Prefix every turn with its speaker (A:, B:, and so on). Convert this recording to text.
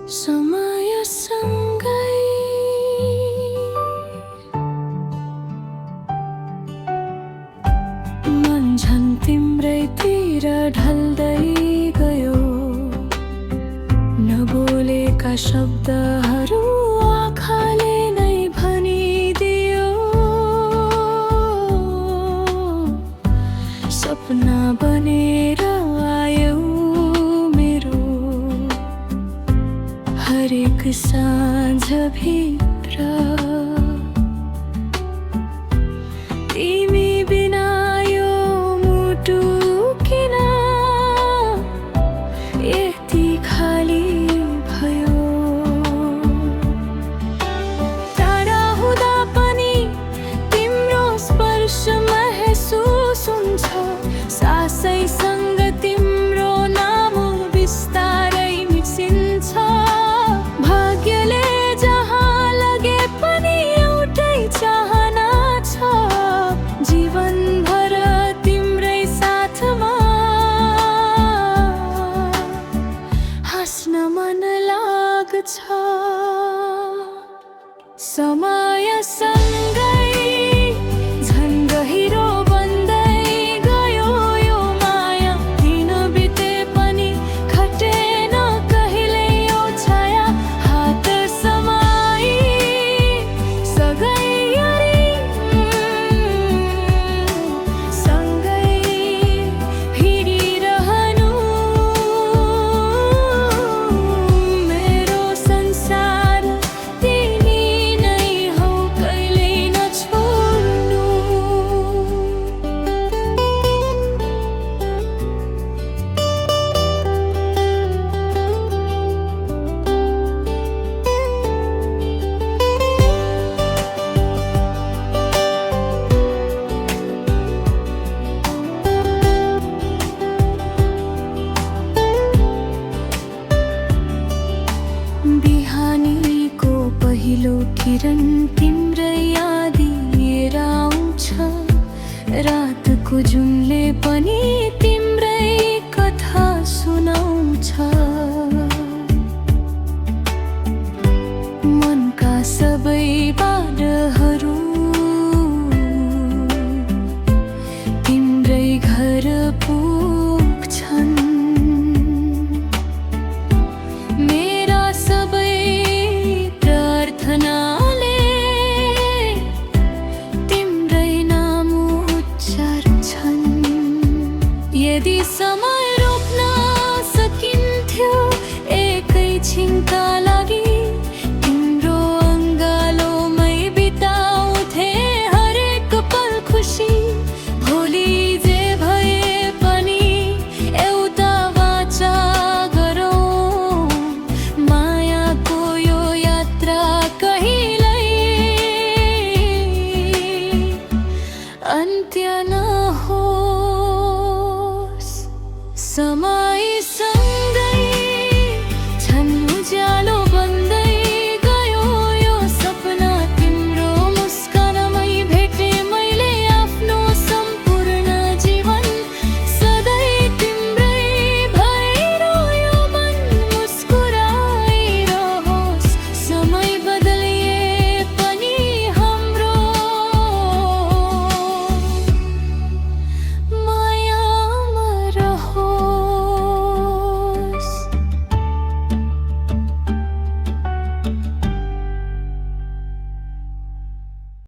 A: समयसँगै मन झन् तिम्रैतिर ढल्दै गयो। नबोलेका शब्दहरू आँखाले नै भनिदियो। सपना बनेर आयौ मेरो हरेक साँझ भित्र। तिमी बिना यो मुटु किन यति खाली भयो। टाढा हुँदा पनि तिम्रो स्पर्श महसुस हुन्छ। सासैसँग तिम्रो नाम बिस्तारै मिसिन्छ। भाग्यले जहाँ लगे पनि एउटै चाहना छ, जीवनभर तिम्रै साथमा हाँस्न मन लाग्छ। समयसँगै झन् गहिरो बन्दै गयो यो माया। दिन बिते पनि खटेन कहिल्यै यो छाया। हात समाई सँगै सँगै हिँडिरहनु मेरो संसार। तिमी नै हौ कहिल्यै नछोड्नु। बिहानीको पहिलो किरण तिम्रै याद लिएर आउँछ। रातको जुनले पनि